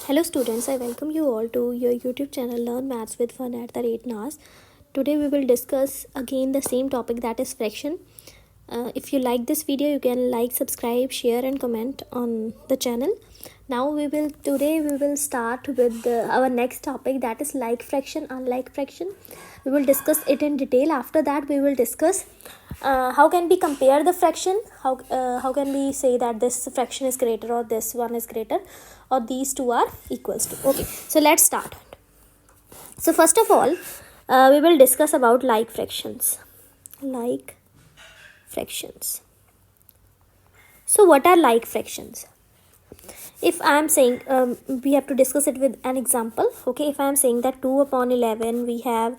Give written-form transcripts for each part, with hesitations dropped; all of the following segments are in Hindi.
Hello students, I welcome you all to your YouTube channel Learn Maths with Fun at the rate NAS. Today we will discuss again the same topic, that is fraction. If you like this video, you can like, subscribe, share and comment on the channel. Now today we will start with our next topic, that is like fraction, unlike fraction. We will discuss it in detail. After that we will discuss how can we compare the fraction, how can we say that this fraction is greater or this one is greater or these two are equals to. Okay, so let's start. So first of all, we will discuss about like fractions. So what are like fractions? If I am saying, we have to discuss it with an example. Okay, if I am saying that 2 upon 11 we have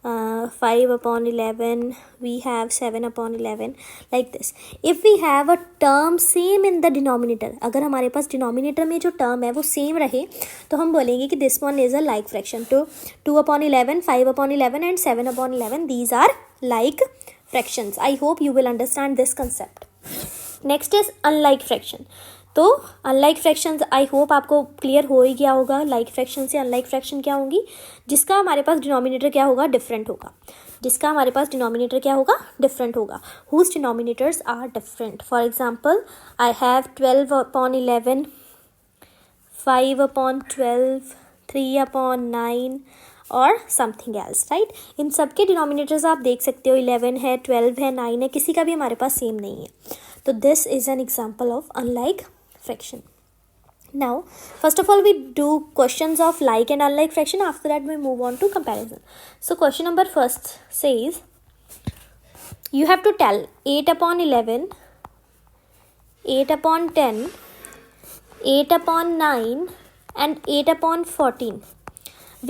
5 upon 11, we have 7 upon 11, like this. If we have a term same in the denominator, अगर हमारे पास denominator में जो term है वो same रहे तो हम बोलेंगे कि this one is a like fraction. तो 2 upon 11, 5 upon 11 and 7 upon 11, these are like fractions. I hope you will understand this concept. Next is unlike fraction. तो अनलाइक फ्रैक्शंस आई होप आपको क्लियर हो ही गया होगा. लाइक फ्रैक्शन से अनलाइक फ्रैक्शन क्या होंगी? जिसका हमारे पास डिनोमिनेटर क्या होगा? डिफरेंट होगा. जिसका हमारे पास डिनोमिनेटर क्या होगा? डिफरेंट होगा. Whose denominators are different. For example, I have 12 upon 11, 5 upon 12, 3 upon 9 और समथिंग एल्स, राइट. इन सब के डिनोमिनेटर्स आप देख सकते हो, 11 है, 12 है, 9 है, किसी का भी हमारे पास सेम नहीं है. तो this is an example of unlike fraction. Now first of all we do questions of like and unlike fraction. After that we move on to comparison. So question number first says you have to tell 8 upon 11, 8 upon 10, 8 upon 9 and 8 upon 14.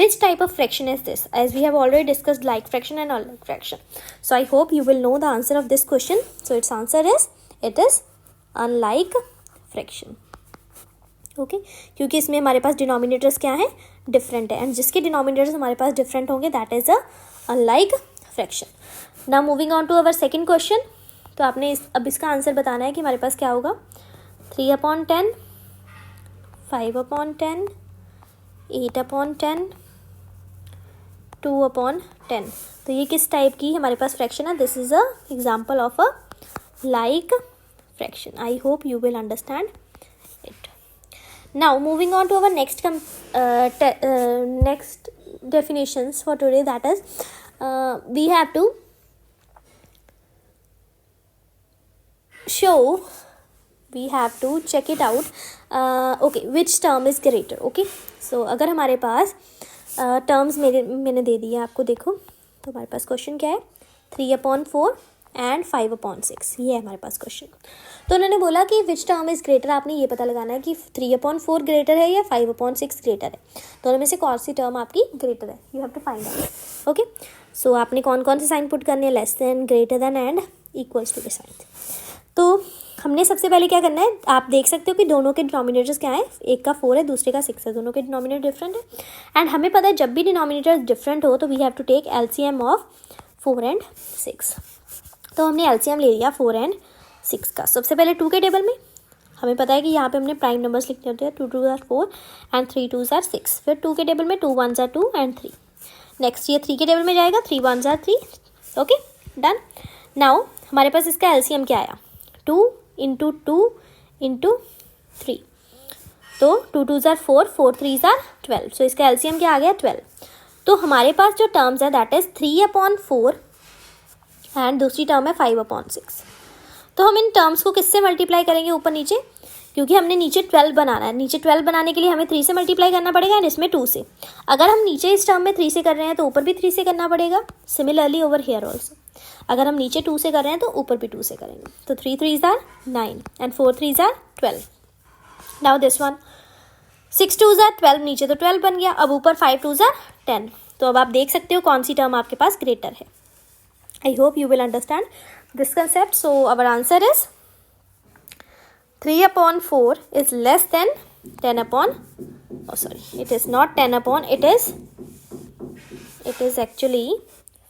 Which type of fraction is this? As we have already discussed like fraction and unlike fraction. So I hope you will know the answer of this question. So its answer is, it is unlike fraction. Okay, क्योंकि इसमें हमारे पास डिनोमिनेटर्स क्या हैं? डिफरेंट है. एंड जिसके डिनोमिनेटर्स हमारे पास डिफरेंट होंगे that is a unlike fraction. Now moving on to our second question. तो आपने अब इसका आंसर बताना है कि हमारे पास क्या होगा. 3 अपॉन 10, 5 अपॉन 10, 8 अपॉन 10, 2 अपॉन 10. तो ये किस टाइप की हमारे पास फ्रैक्शन है? This is a example of a like fraction. I hope you will understand it. Now moving on to our next next definitions for today, that is we have to check it out. Okay, which term is greater. Okay, so अगर हमारे पास terms मैंने दे दिए आपको, देखो तो हमारे पास क्वेश्चन क्या है? 3 upon 4 एंड 5 अपॉन 6, ये है हमारे पास क्वेश्चन. तो उन्होंने बोला कि विच टर्म इज ग्रेटर. आपने ये पता लगाना है कि 3 अपॉन 4 ग्रेटर है या 5 अपॉन 6 ग्रेटर है. दोनों में से कौन सी टर्म आपकी ग्रेटर है? You have to find out. Okay, so आपने कौन कौन से साइन पुट करने हैं? Less than, greater than and equals to के साइन. तो हमने सबसे पहले क्या करना है? आप देख सकते हो कि दोनों के डिनोमिनेटर्स क्या है? एक का 4 है, दूसरे का 6 है. दोनों के डिनोमिनेटर डिफरेंट है. एंड हमें पता है जब भी डिनोमिनेटर्स डिफरेंट हो तो we have to take LCM of 4 and 6. तो हमने एलसीएम ले लिया 4 एंड 6 का. सबसे पहले 2 के टेबल में हमें पता है कि यहाँ पे हमने प्राइम नंबर्स लिखने होते हैं. 2 2 आर 4 एंड 3 2 आर 6. फिर 2 के टेबल में 2 1 आर 2 एंड 3. नेक्स्ट ये 3 के टेबल में जाएगा, 3 1 आर 3. Okay, done. नाउ हमारे पास इसका एलसीएम क्या आया? 2 इंटू 2 इंटू 3. तो 2 2 आर 4, 4 3 आर 12. सो इसका एलसीएम क्या आ गया? 12. तो हमारे पास जो टर्म्स है दैट इज 3 अपॉन 4 एंड दूसरी टर्म है 5 अपॉन 6. तो हम इन टर्म्स को किससे मल्टीप्लाई करेंगे? ऊपर नीचे, क्योंकि हमने नीचे 12 बनाना है. नीचे 12 बनाने के लिए हमें 3 से मल्टीप्लाई करना पड़ेगा एंड इसमें 2 से. अगर हम नीचे इस टर्म में 3 से कर रहे हैं तो ऊपर भी 3 से करना पड़ेगा. सिमिलरली ओवर हियर ऑल्सो, अगर हम नीचे 2 से कर रहे हैं तो ऊपर भी 2 से करेंगे. तो 3 3 are 9 and 4 3 are 12. Now this one 6 2 are 12, नीचे तो 12 बन गया. अब ऊपर 5 2 आर 10. तो अब आप देख सकते हो कौन सी टर्म आपके पास ग्रेटर है. I hope you will understand this concept. So our answer is 3 upon 4 is less than 10 upon, oh sorry, it is not 10 upon, it is actually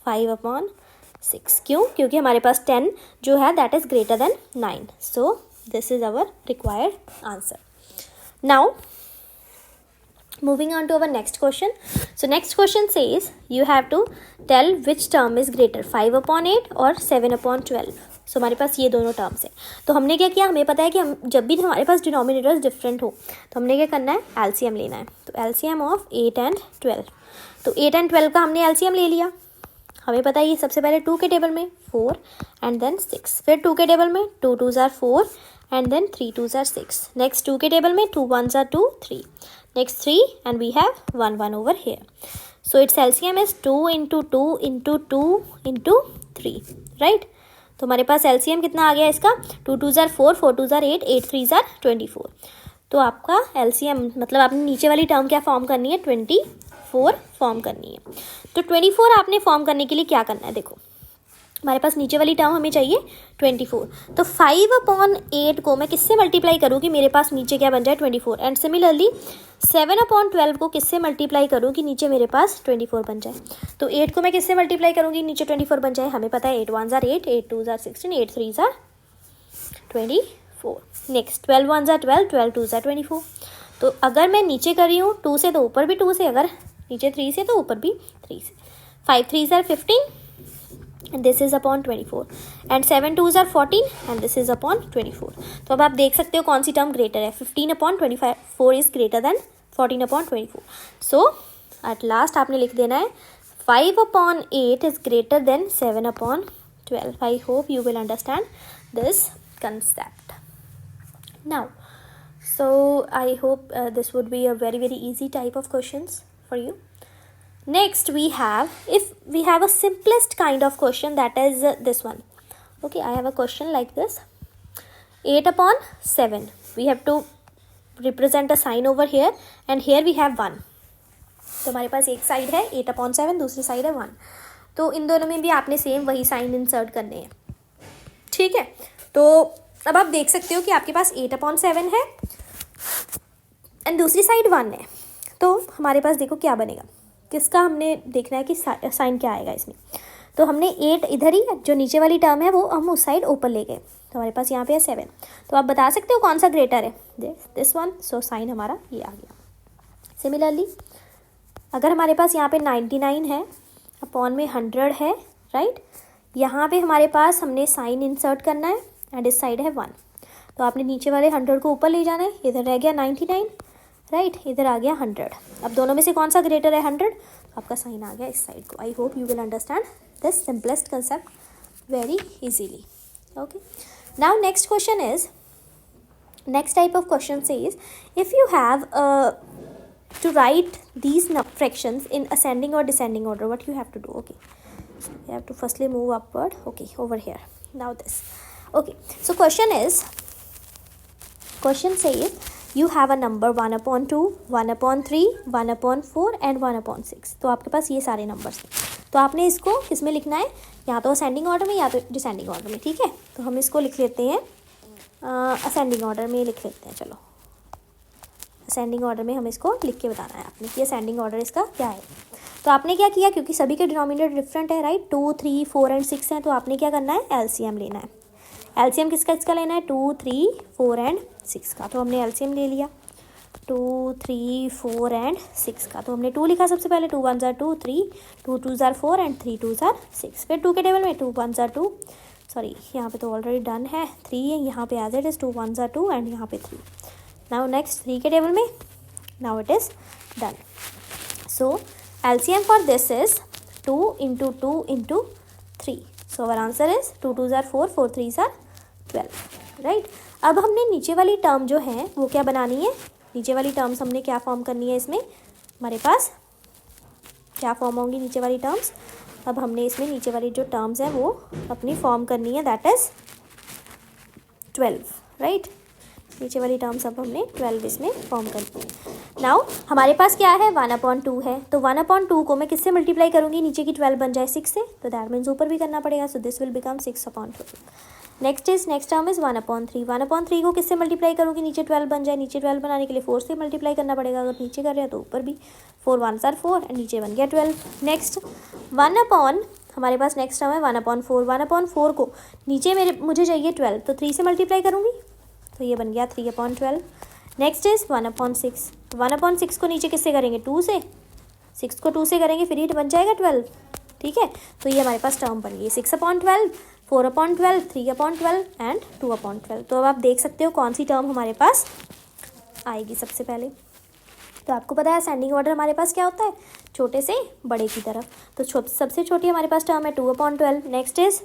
5 upon 6. क्यों? क्योंकि हमारे पास 10 जो है that is greater than 9. So this is our required answer. Now Moving on to our next question. So next question says you have to tell which term is greater, 5/8 और 7/12. सो हमारे पास ये दोनों टर्म्स हैं. तो हमने क्या किया, हमें पता है कि हम जब भी हमारे पास डिनोमिनेटर्स डिफरेंट हो तो हमने क्या करना है, एलसीएम लेना है. तो एलसीएम ऑफ 8 एंड 12. तो 8 एंड 12 का हमने एलसीएम ले लिया. हमें पता है ये सबसे पहले 2 के टेबल में 4 एंड देन 6, फिर 2 के टेबल में 2 2s are 4 and then 3 2s are 6. Next 2 के टेबल में 2 1s are 2 3. Next 3 and we have 1 1 over here. So its LCM is 2 into 2 into 2 into 3, right? तो हमारे पास LCM कितना आ गया इसका, 2 2s are 4 4 2s are 8 8 3s are 24. तो आपका LCM मतलब आपने नीचे वाली टर्म क्या फॉर्म करनी है, 24 फॉर्म करनी है. तो 24 आपने फॉर्म करने के लिए क्या करना है, देखो हमारे पास नीचे वाली टर्म हमें चाहिए 24. तो 5/8 को मैं किससे मल्टीप्लाई करूँ कि मेरे पास नीचे क्या बन जाए, 24. एंड सिमिलरली 7/12 को किससे मल्टीप्लाई करूँ कि नीचे मेरे पास 24 बन जाए. तो 8 को मैं किससे मल्टीप्लाई करूँगी नीचे 24 बन जाए. हमें पता है 8 1s are 8 8 2s are 16 8 3s are 24. Next 12 1s are 12 12 2s are 24. तो अगर मैं नीचे कर रही हूँ 2 से तो ऊपर भी 2 से, अगर नीचे 3 से तो ऊपर भी 3 से. 5 3s are 15 and this is upon 24 and 7 2s are 14 and this is upon 24. तो अब आप देख सकते हो कौन सी टर्म ग्रेटर है, 15/24 is greater than 14/24. So at last आपने लिख देना है 5/8 is greater than 7/12. I hope you will understand this concept. Now so I hope this would be a very very easy type of questions for you. Next we have, if we have a simplest kind of question, that is this one. Okay, I have a question like this. 8/7. We have to represent a sign over here and here we have 1. तो हमारे पास एक साइड है 8/7, दूसरी साइड है 1. तो इन दोनों में भी आपने सेम वही साइन इंसर्ट करने हैं, ठीक है. तो अब आप देख सकते हो कि आपके पास 8/7 है एंड दूसरी साइड 1 है. तो हमारे पास देखो क्या बनेगा, किसका हमने देखना है कि साइन क्या आएगा इसमें. तो हमने 8 इधर ही, जो नीचे वाली टर्म है वो हम उस साइड ऊपर ले गए. तो हमारे पास यहाँ पे है 7. तो आप बता सकते हो कौन सा ग्रेटर है, दिस वन. सो साइन हमारा ये आ गया. सिमिलरली अगर हमारे पास यहाँ पे 99 है अपॉन में 100 है, राइट, यहाँ पे हमारे पास हमने साइन इंसर्ट करना है एंड इस साइड है 1. तो आपने नीचे वाले 100 को ऊपर ले जाना है. इधर रह गया 99, राइट, इधर आ गया 100. अब दोनों में से कौन सा ग्रेटर है, 100. आपका साइन आ गया इस साइड को. I hope you will understand this simplest concept very easily. Okay, now next question is, next type of question is, if you have to write these fractions in ascending or descending order, what you have to do. Okay, so you have to firstly move upward. Okay, over here. Now this. Okay, so question says you have a number 1/2, 1/3, 1/4 and 1/6. तो आपके पास ये सारे नंबर्स हैं. तो आपने इसको किस में लिखना है, या तो असेंडिंग ऑर्डर में या तो डिसेंडिंग ऑर्डर में, ठीक है. तो हम इसको लिख लेते हैं असेंडिंग ऑर्डर में लिख लेते हैं. चलो, असेंडिंग ऑर्डर में हमें इसको लिख के बताना है आपने कि असेंडिंग ऑर्डर इसका क्या है. तो आपने क्या किया, क्योंकि सभी के डिनोमिनेटर डिफरेंट है, राइट, 2 3 4 एंड 6 हैं. तो आपने क्या करना है, एलसीएम लेना है. एलसीएम किसका लेना है, 2 3 4 एंड 6 का. तो हमने एलसीएम ले लिया 2 3 4 एंड 6 का. तो हमने 2 लिखा सबसे पहले, 2 1s are 2 3, 2 2s are 4 and 3 2s are 6. फिर 2 के टेबल में 2 1s are 2, सॉरी यहाँ पे तो ऑलरेडी डन है, 3 है यहाँ पे as it is, 2 1s are 2 and यहाँ पे 3. नाउ नेक्स्ट 3 के टेबल में, now it is done. So LCM for this is 2 into 2 into 3. So our answer is 2 2s are 4 4 3s are 12, right. अब हमने नीचे वाली टर्म जो है वो क्या बनानी है, नीचे वाली टर्म्स हमने क्या फॉर्म करनी है इसमें, हमारे पास क्या फॉर्म होंगी नीचे वाली टर्म्स. अब हमने इसमें नीचे वाली जो टर्म्स हैं वो अपनी फॉर्म करनी है, दैट इज 12, राइट. नीचे वाली टर्म्स अब हमने 12 इसमें फॉर्म करनी है. नाउ हमारे पास क्या है, 1/2 है. तो 1/2 को मैं किससे मल्टीप्लाई करूँगी, नीचे की 12 बन जाए 6 से, तो दैट मीन्स ऊपर भी करना पड़ेगा. So this will become 6/12. Next term is 1/3. 1/3 को किससे मल्टीप्लाई करूँगी, नीचे 12 बन जाए. नीचे 12 बनाने के लिए 4 से मल्टीप्लाई करना पड़ेगा. अगर नीचे कर रहे हैं तो ऊपर भी 4 1s are 4 एंड नीचे बन गया 12. नेक्स्ट हमारे पास नेक्स्ट टर्म है 1/4. 1/4 को नीचे मुझे चाहिए 12, तो 3 से मल्टीप्लाई करूँगी, तो ये बन गया 3/12. Next is 1/6. 1/6 को नीचे किससे करेंगे, 2 से, 6 को 2 से करेंगे, फिर ये बन जाएगा 12, ठीक है। तो ये हमारे पास टर्म बन गई 6/12, 4/12, 3/12 एंड 2/12। तो अब आप देख सकते हो कौन सी टर्म हमारे पास आएगी सबसे पहले। तो आपको पता है असेंडिंग ऑर्डर हमारे पास क्या होता है, छोटे से बड़े की तरफ। तो सबसे छोटी हमारे पास टर्म है 2/12, next is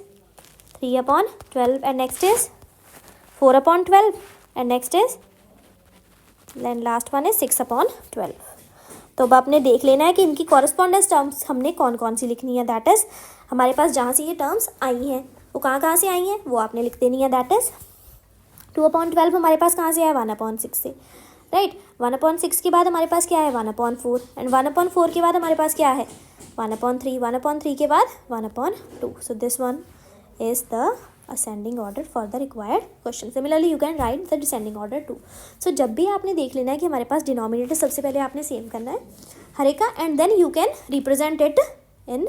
3/12 and next is 4/12 and next is then last one is 6/12। तो अब आपने देख लेना है कि इनकी कॉरस्पॉन्डेंस टर्म्स हमने कौन कौन सी लिखनी है। दैट इज़ हमारे पास जहाँ से ये टर्म्स आई हैं वो कहाँ से आई हैं वो आपने लिख देनी है। दैट इज़ 2/12 हमारे पास कहाँ से आया, 1/6 से, राइट। 1/6 के बाद हमारे पास क्या है, 1/4 एंड 1/4 के बाद हमारे पास क्या है, 1/3, 1/3 के बाद 1/2। So this one is the ascending order for the required question. Similarly you can write the descending order too. So जब भी आपने देख लेना है कि हमारे पास डिनोमिनेटर सबसे पहले आपने सेम करना है हर एक का, and then you can represent it in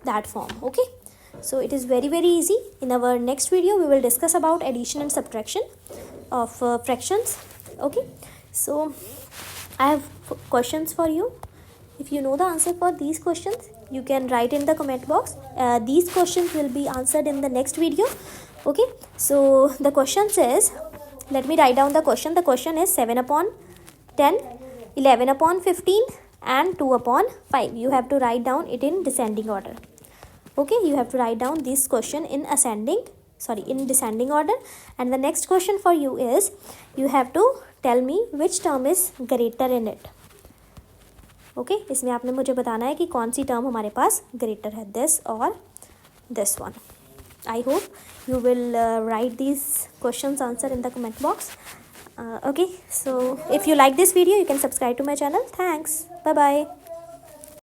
that form, okay. So it is very easy. In our next video we will discuss about addition and subtraction of fractions, okay. So I have questions for you. If you know the answer for these questions, you can write in the comment box. These questions will be answered in the next video, okay. So the question says, let me write down the question. The question is 7/10, 11/15 and 2/5. You have to write down it in descending order, okay. You have to write down this question in descending order. And the next question for you is, you have to tell me which term is greater in it, okay इसमें आपने मुझे बताना है कि कौन सी टर्म हमारे पास ग्रेटर है, दिस और this one. I hope you will write these questions answer in the comment box, okay. So if you like this video you can subscribe to my channel. Thanks, bye bye.